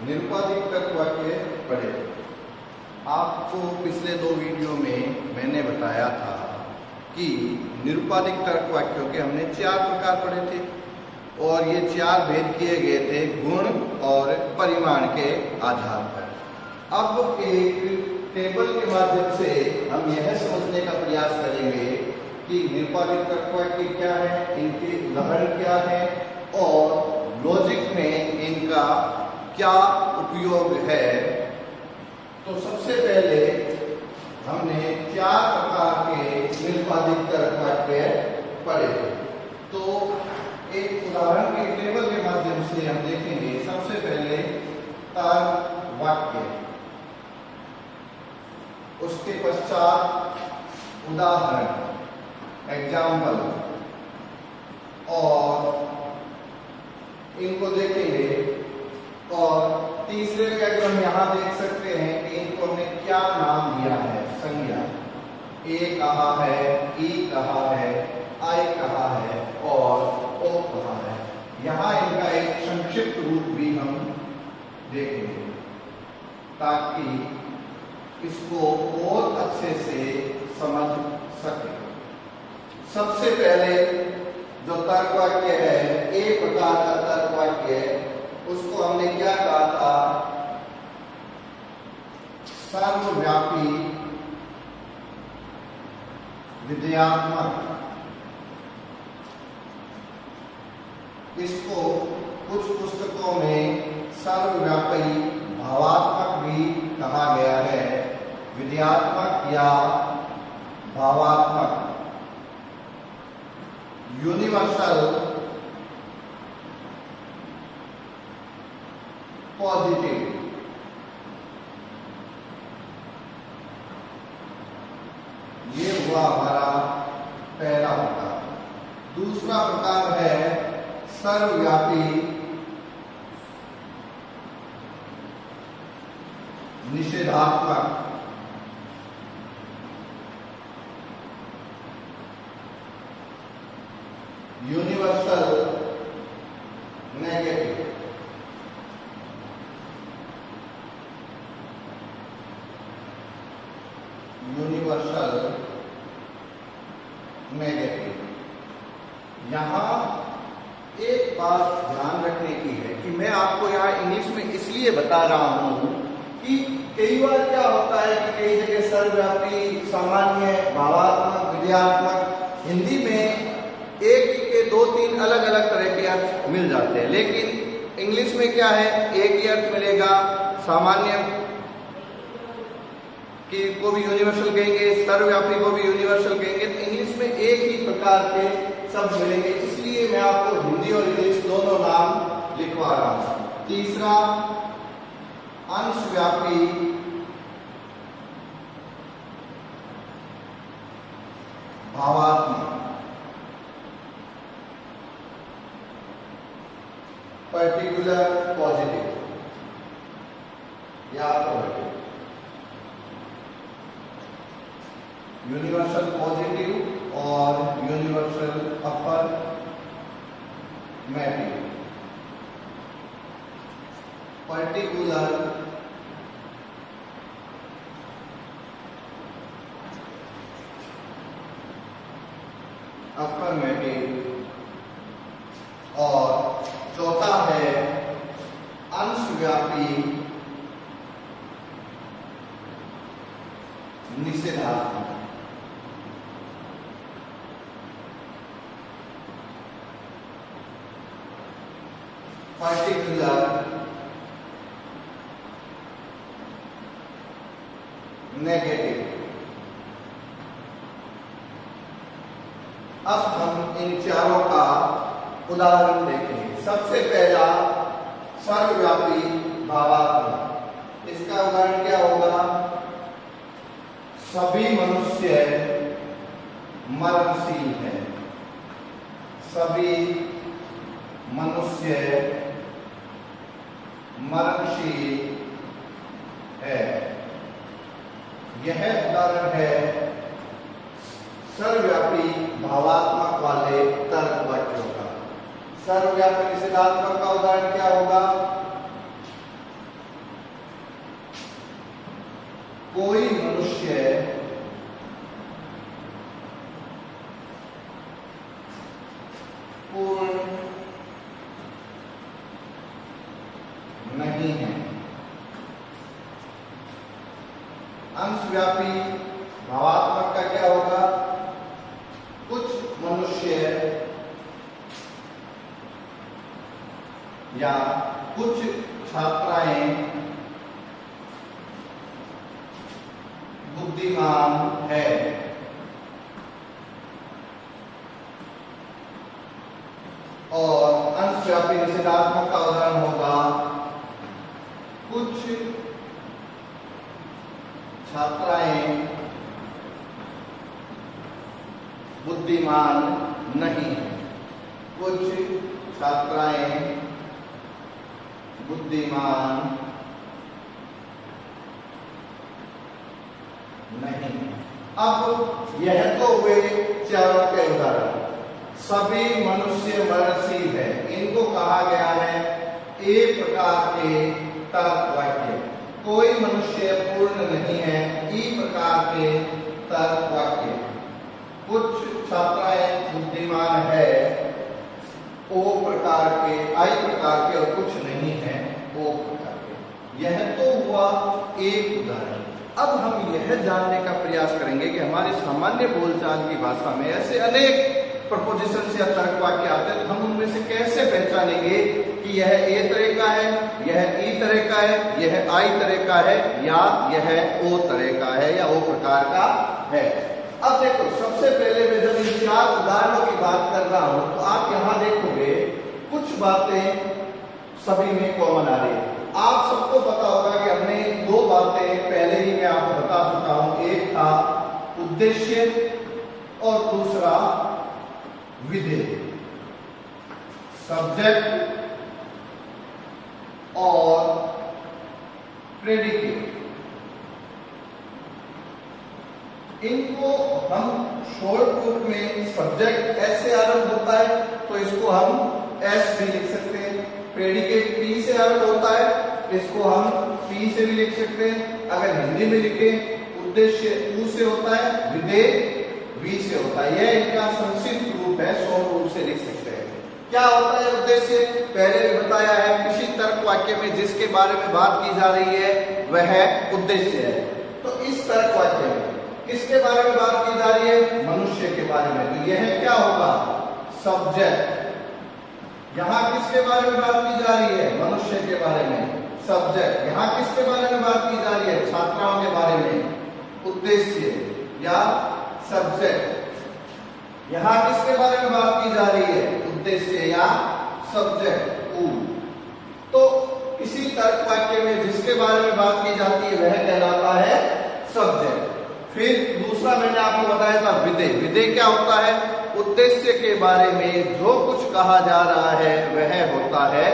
निरुपाधिक तर्क वाक्य पढ़े। आपको पिछले 2 वीडियो में मैंने बताया था कि निरुपाधिक तर्क वाक्यों के हमने 4 प्रकार पढ़े थे और ये 4 भेद किए गए थे गुण और परिमाण के आधार पर। अब एक टेबल के माध्यम से हम यह समझने का प्रयास करेंगे कि निरुपाधिक तर्क वाक्य क्या है, इनके उदाहरण क्या है और लॉजिक में इनका क्या उपयोग है। तो सबसे पहले हमने 4 प्रकार के निरुपाधिक तर्क वाक्य पढ़े थे। तो एक उदाहरण के टेबल के माध्यम से हम देखेंगे। सबसे पहले तर्क वाक्य, उसके पश्चात उदाहरण एग्जाम्पल और इनको देखेंगे। और तीसरे का हम यहाँ देख सकते हैं कि इनको हमने क्या नाम दिया है, संज्ञा। ए कहा है, ई कहा है, आई कहा है और ओ कहा है। यहाँ इनका एक संक्षिप्त रूप भी हम देखेंगे ताकि इसको बहुत अच्छे से समझ सके। सबसे पहले जो तर्क वाक्य है, एक प्रकार का तर्क वाक्य है, उसको हमने क्या कहा था, सर्वव्यापी विधेयात्मक। इसको कुछ पुस्तकों में सर्वव्यापी भावात्मक भी कहा गया है, विधेयात्मक या भावात्मक। यूनिवर्सल पॉजिटिव, ये हुआ हमारा पहला प्रकार। दूसरा प्रकार है सर्वव्यापी निषेधात्मक। Universal negative. Universal negative. यहां एक बात ध्यान रखने की है कि मैं आपको यहाँ इंग्लिश में इसलिए बता रहा हूं कि कई बार क्या होता है कि कई जगह सर्वव्यापी, सामान्य, भावात्मक, विधेयात्मक हिंदी में एक के 2-3 अलग अलग तरह के अर्थ मिल जाते हैं, लेकिन इंग्लिश में क्या है, एक ही अर्थ मिलेगा। सामान्य को भी यूनिवर्सल कहेंगे, सर्वव्यापी को भी यूनिवर्सल कहेंगे। तो इंग्लिश में एक ही प्रकार के शब्द मिलेंगे, इसलिए मैं आपको हिंदी और इंग्लिश दोनों नाम लिखवा रहा हूं। तीसरा अंशव्यापी भावात्मक। पर्टिकुलर पॉजिटिव या पॉजिटिव। यूनिवर्सल पॉजिटिव और यूनिवर्सल अफर्मेटिव। पर्टिकुलर अफर्मेटिव और चौथा है अंशव्यापी निषेधात्मक। Particular negative. अब हम इन चारों का उदाहरण देखेंगे। सबसे पहला सर्वव्यापी भावात्मक। इसका उदाहरण क्या होगा, सभी मनुष्य मरणशील है। सभी मनुष्य मरणशील है। यह उदाहरण है सर्वव्यापी भावात्मक वाले तर्क वाक्यों का। सर्वव्यापी निषेधात्मक का उदाहरण क्या होगा? कोई मनुष्य पूर्ण नहीं है। अंशव्यापी भावात्मक का क्या होगा? कुछ मनुष्य या कुछ छात्राएं बुद्धिमान है। और अंशव्यापी निषेधात्मक का उदाहरण होगा कुछ छात्राएं बुद्धिमान नहीं है। कुछ छात्राएं बुद्धिमान नहीं। अब यह तो हुए चारों के उदाहरण। सभी मनुष्य मरणशील है, इनको कहा गया है एक प्रकार के तर्क वाक्य। कोई मनुष्य पूर्ण नहीं है, ई प्रकार के तर्क वाक्य। कुछ छात्राएं बुद्धिमान है, ओ प्रकार के, आई प्रकार के, और कुछ नहीं है, ओ प्रकार के। यह तो हुआ एक उदाहरण। अब हम यह जानने का प्रयास करेंगे कि हमारे सामान्य बोलचाल की भाषा में ऐसे अनेक प्रपोजिशंस या तर्क वाक्य आते हैं, तो हम उनमें से कैसे पहचानेंगे कि यह ए तरह का है, यह ई तरह का है, यह आई तरह का है, या यह ओ तरह का है, या ओ प्रकार का है। अब देखो, सबसे पहले मैं जब इन चार उदाहरणों की बात कर रहा हूं तो आप यहां देखोगे कुछ बातें सभी में कॉमन आ रही है। आप सबको पता होगा कि हमने दो बातें पहले ही मैं आपको बता चुका हूं। एक था उद्देश्य और दूसरा विधेय। सब्जेक्ट और प्रेडिकेट, इनको हम शॉर्ट रूप में सब्जेक्ट एस से आरंभ होता है तो इसको हम एस भी लिख सकते हैं। प्रेडिकेट पी से आरंभ होता है, इसको हम पी से भी लिख सकते हैं। अगर हिंदी में लिखें, उद्देश्य ऊ से होता है, विधेय वी से होता है। यह इनका संक्षिप्त रूप है, शॉर्ट रूप से लिख सकते हैं। क्या होता है उद्देश्य? पहले भी बताया है, किसी तर्क वाक्य में जिसके बारे में बात की जा रही है वह उद्देश्य है। तो इस तर्क वाक्य में किसके बारे में बात की जा रही है? मनुष्य के बारे में, तो यह क्या होगा? सब्जेक्ट। यहां किसके बारे में बात की जा रही है? मनुष्य के बारे में, सब्जेक्ट। यहां किसके बारे में बात की जा रही है? छात्राओं के बारे में, उद्देश्य या सब्जेक्ट। यहां किसके बारे में बात की जा रही है? उद्देश्य या सब्जेक्ट, ऊ। तो किसी तर्क वाक्य में जिसके बारे में बात की जाती है वह कहलाता है सब्जेक्ट। फिर दूसरा मैंने आपको बताया था विधेय। विधेय क्या होता है? उद्देश्य के बारे में जो कुछ कहा जा रहा है वह होता है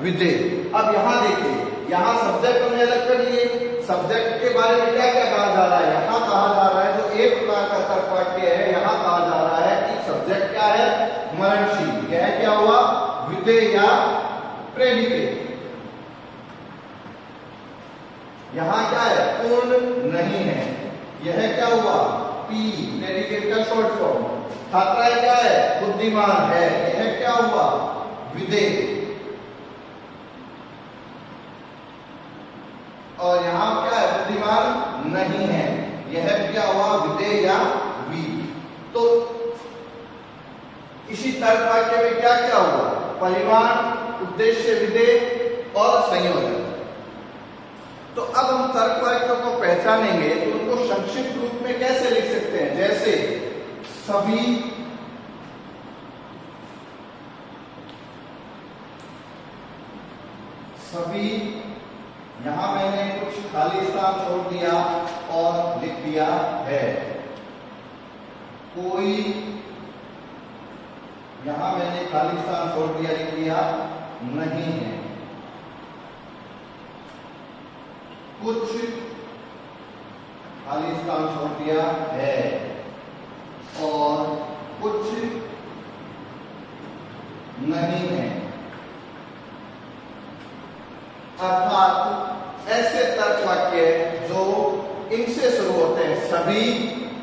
विधेय। अब यहां देखिए, यहां सब्जेक्ट हमने अलग कर लिए। सब्जेक्ट के बारे में क्या क्या कहा जा रहा है? यहां कहा जा रहा है, जो एक प्रकार का तर्क वाक्य है, यहां कहा जा रहा है कि सब्जेक्ट क्या है? मरणशील। यह क्या हुआ? विधेय या प्रेडिकेट। यहां क्या है? पूर्ण नहीं है। यह क्या हुआ? पी, प्रेडिकेट का शॉर्ट फॉर्म। छात्राएं क्या है? बुद्धिमान है। यह क्या हुआ? विधेय। और यहां क्या है? बुद्धिमान नहीं है। यह क्या हुआ? विधेय या वी। तो इसी तर्क वाक्य में क्या क्या हुआ? परिमाण, उद्देश्य, विधेय और संयोजन। तो अब हम तर्क वाक्यों को पहचानेंगे तो उनको संक्षिप्त रूप में कैसे लिख सकते हैं? जैसे सभी, यहां मैंने कुछ खाली स्थान छोड़ दिया और लिख दिया है। कोई, यहां मैंने खाली स्थान छोड़ दिया, लिख दिया नहीं है। कुछ खाली स्थान छोड़ दिया है और कुछ नहीं है। अर्थात ऐसे तर्क वाक्य जो इनसे शुरू होते हैं, सभी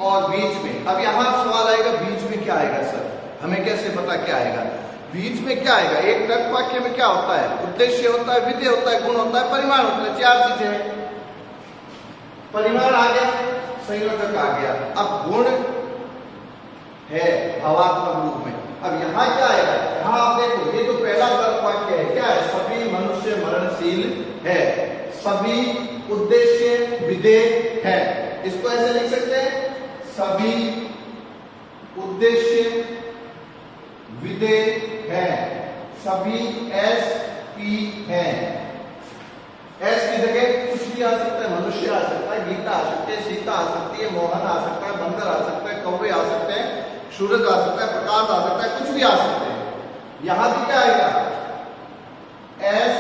और बीच में। अब यहां सवाल आएगा बीच में क्या आएगा सर, हमें कैसे पता क्या आएगा? बीच में क्या आएगा? एक तर्क वाक्य में क्या होता है? उद्देश्य होता है, विधेय होता है, गुण होता है, परिमाण होता है, चार चीजें हैं। परिमाण आ गया, संयोजक आ गया, अब गुण है भावात्मक रूप में। अब यहाँ क्या आएगा? यहाँ आप देखो, ये तो पहला तर्क वाक्य है, क्या है? सभी मनुष्य मरणशील है, सभी उद्देश्य विधेय है। इसको ऐसे लिख सकते हैं, सभी उद्देश्य विधेय है, सभी एस पी है। एस की जगह कुछ भी आ सकता है, मनुष्य आ सकता है, गीता आ सकती है, सीता आ सकती है, मोहन आ सकता है, बंदर आ सकता है, कौवे आ सकते हैं, सूरज आ सकता है, प्रकाश आ सकता है, कुछ भी आ सकते हैं। यहां भी क्या आएगा? एस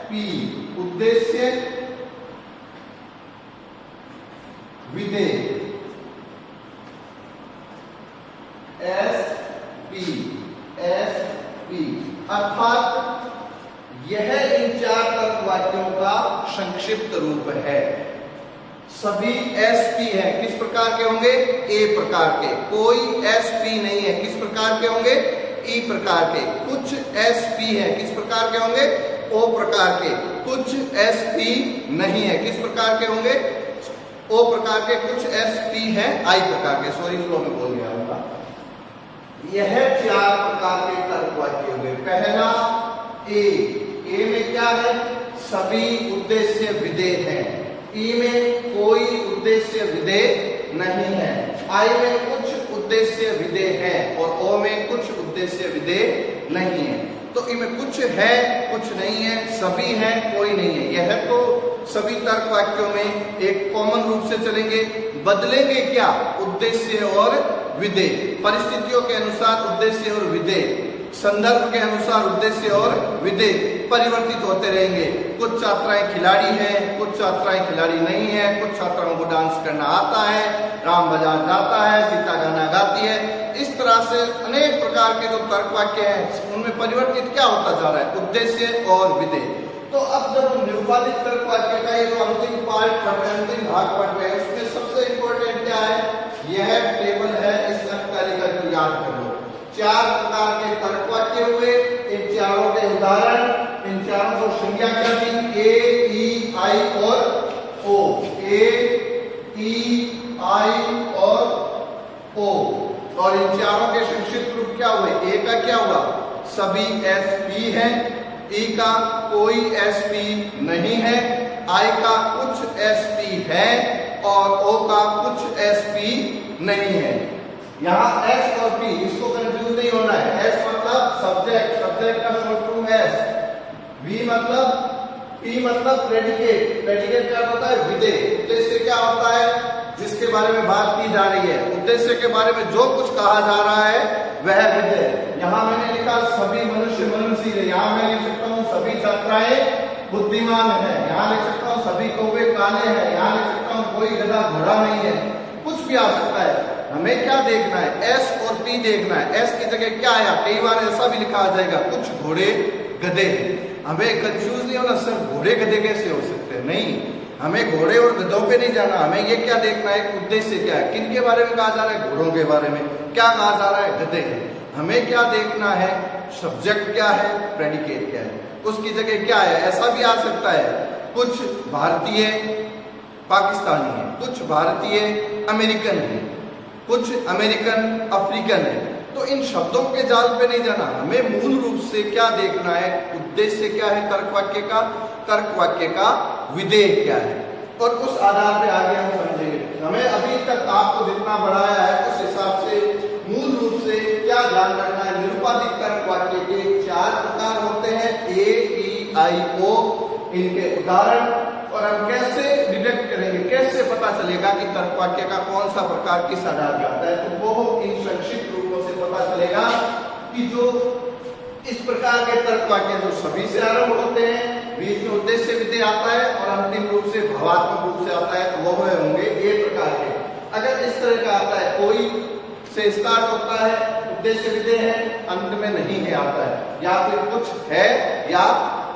पी उद्देश्य विधेय, एस पी अर्थात यह इन चार तर्क वाक्यों का संक्षिप्त रूप है। सभी एसपी है, किस प्रकार के होंगे? ए प्रकार के। कोई एसपी नहीं है, किस प्रकार के होंगे? ई प्रकार के। कुछ एसपी है, किस प्रकार के होंगे? ओ प्रकार के। कुछ एसपी नहीं है, किस प्रकार के होंगे? ओ प्रकार के। कुछ एसपी है आई प्रकार के। सॉरी, फ्लो में बोल गया होगा। यह चार प्रकार के तर्क वाक्य होंगे। पहला ए में क्या है? सभी उद्देश्य विधेय है। ई में कोई उद्देश्य विधेय नहीं है। आई में कुछ उद्देश्य विधेय है और ओ में कुछ उद्देश्य विधेय नहीं है। तो इनमें कुछ है, कुछ नहीं है, सभी है, कोई नहीं है। यह तो सभी तर्क वाक्यों में एक कॉमन रूप से चलेंगे। बदलेंगे क्या? उद्देश्य और विधेय। परिस्थितियों के अनुसार उद्देश्य और विधेय, संदर्भ के अनुसार उद्देश्य और विधेय परिवर्तित होते रहेंगे। कुछ छात्राएं खिलाड़ी हैं, कुछ छात्राएं खिलाड़ी नहीं है, कुछ छात्राओं को डांस करना आता है, राम बाजार जाता है, सीता गाना गाती है। इस तरह से अनेक प्रकार के जो तर्क वाक्य हैं उनमें परिवर्तित क्या होता जा रहा है? उद्देश्य और विधेय। तो अब जब हम निरुपाधिक तर्क वाक्य का ये जो अंतिम पार्ट पढ़ रहे हैं, अंतिम भाग पढ़ रहे हैं, उसमें सबसे इंपॉर्टेंट क्या है? यह टेबल है, इस अंक तालिका को याद कर लो। चार प्रकार के तर्क वाक्य हुए, इन चारों के उदाहरण, इन चारों को संज्ञा क्या दी? ए, ई, आई और ओ। ए, ई, आई और ओ। और इन चारों के संक्षिप्त रूप क्या हुए? ए का क्या हुआ? सभी एस पी है, ई का कोई एस पी नहीं है, आई का कुछ एस पी है और ओ का कुछ एस पी नहीं है। यहाँ एस और पी, इसको कंफ्यूज नहीं होना है। एस मतलब सब्जेक्ट, सब्जेक्ट का शॉर्ट फॉर्म एस। वी मतलब, पी मतलब प्रेडिकेट, प्रेडिकेट क्या होता है? विधेय। उद्देश्य क्या होता है? जिसके बारे में बात की जा रही है, उद्देश्य के बारे में जो कुछ कहा जा रहा है वह विधेय। यहाँ मैंने लिखा सभी मनुष्य मरणशील है, यहाँ मैं लिख सकता हूँ सभी छात्राएं बुद्धिमान है, यहाँ लिख सकता हूँ सभी कौवे काले हैं, यहाँ लिख सकता हूँ कोई गधा घोड़ा नहीं है। कुछ भी आ सकता है। हमें क्या देखना है? एस और पी देखना है। एस की जगह क्या आया? कई बार ऐसा भी लिखा आ जाएगा कुछ घोड़े गधे। हमें कंफ्यूज नहीं होना, सर घोड़े गधे कैसे हो सकते हैं? नहीं, हमें घोड़े और गधों पे नहीं जाना। हमें ये क्या देखना है? उद्देश्य क्या है? किन के बारे में कहा जा रहा है? घोड़ों के बारे में। क्या कहा जा रहा है? गधे। हमें क्या देखना है? सब्जेक्ट क्या है, प्रेडिकेट क्या है। उसकी जगह क्या है? ऐसा भी आ सकता है कुछ भारतीय पाकिस्तानी है, कुछ भारतीय अमेरिकन है, कुछ अमेरिकन अफ्रीकन है। तो इन शब्दों के जाल पे नहीं जाना। हमें मूल रूप से क्या देखना है? उद्देश्य क्या है तर्क वाक्य का, तर्क वाक्य का विधेय क्या है, और उस आधार पे आगे हम समझेंगे। हमें अभी तक आपको जितना बढ़ाया है उस हिसाब से मूल रूप से क्या ध्यान रखना है? निरुपाधिक तर्क वाक्य के चार प्रकार होते हैं, ए, ई, आई, ओ। इनके उदाहरण और हम कैसे डिटेक्ट करेंगे, कैसे पता चलेगा कि तर्क वाक्य का कौन सा प्रकार किस आधार पर आता है। तो वो इन संक्षिप्त रूपों से पता चलेगा कि जो इस प्रकार के तर्क वाक्य जो सभी से आरंभ होते हैं, बीच में उद्देश्य विधेय आता है और अंतिम रूप से भावात्मक रूप से आता है, तो वो होंगे ए प्रकार के। अगर इस तरह का आता है, कोई से स्टार्ट होता है, उद्देश्य विधेय है, अंत में नहीं है आता है, या फिर कुछ है या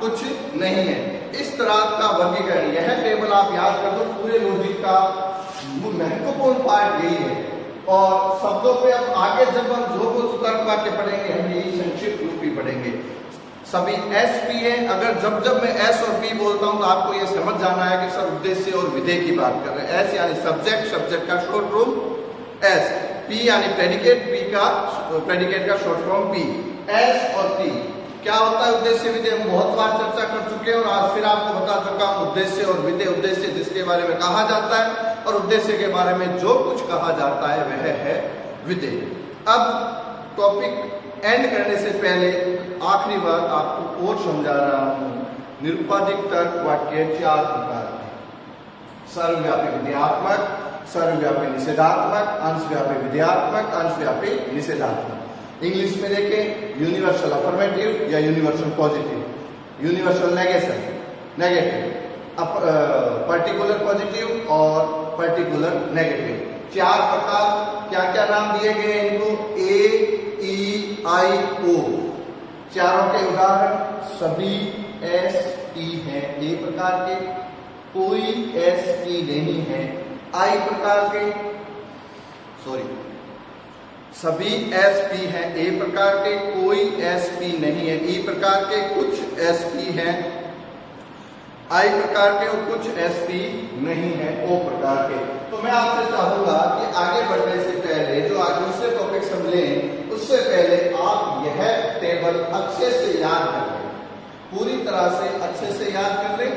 कुछ नहीं है, इस तरह का वर्गीकरण। यह टेबल आप याद कर दो, पूरे लॉजिक का महत्वपूर्ण पार्ट यही है। और शब्दों पे अब आगे जब हम जो कुछ तर्क वाक्य पढ़ेंगे हम यही संक्षिप्त रूप भी पढ़ेंगे। सभी एस पी है। अगर जब मैं एस और पी बोलता हूं तो आपको ये समझ जाना है कि सब उद्देश्य और विधेय की बात कर रहे हैं। एस यानी सब्जेक्ट का शॉर्ट फॉर्म एस, पी यानी प्रेडिकेट, प्रेडिकेट का शॉर्ट फॉर्म पी। एस और पी क्या होता है? उद्देश्य विधेय हम बहुत बार चर्चा कर चुके हैं और आज फिर आपको बता चुका हूं उद्देश्य और विधेय। उद्देश्य जिसके बारे में कहा जाता है और उद्देश्य के बारे में जो कुछ कहा जाता है वह है विधेय। अब टॉपिक एंड करने से पहले आखिरी बात आपको और समझा रहा हूं। निरुपाधिक तर्क वाक्य 4 प्रकार के: सर्वव्यापी विधेयात्मक, सर्वव्यापी निषेधात्मक, अंशव्यापी विधेयात्मक, अंशव्यापी निषेधात्मक। इंग्लिश में देखें, यूनिवर्सल अफर्मेटिव या universal positive, universal negative, particular positive और पर्टिकुलर नेगेटिव। 4 प्रकार। क्या क्या नाम दिए गए इनको? ए, ई, आई, ओ। चारों के उदाहरण सभी एस टी हैं ए प्रकार के, कोई एस टी नहीं है आई प्रकार के, सभी एस पी हैं ए प्रकार के, कोई एस पी नहीं है ई प्रकार के, कुछ एस पी हैं आई प्रकार के और कुछ एस पी नहीं है ओ प्रकार के। तो मैं आपसे चाहूंगा कि आगे बढ़ने से पहले जो आज दूसरे टॉपिक हम लें उससे पहले आप यह टेबल अच्छे से याद कर लें, पूरी तरह से अच्छे से याद कर लें।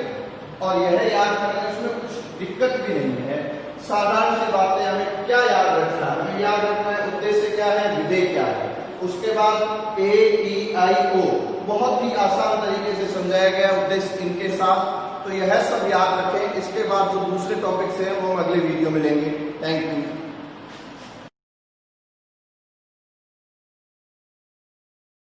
और यह याद करने में कुछ दिक्कत भी नहीं है। साधारण सी बातें हमें क्या याद रखना है? हमें याद रखना है उद्देश्य क्या है, विधेय क्या है। उसके बाद ए, ई, आई, ओ बहुत ही आसान तरीके से समझाया गया उद्देश्य इनके साथ। तो यह सब याद रखें। इसके बाद जो दूसरे टॉपिक्स हैं वो हम अगले वीडियो में लेंगे। Thank you.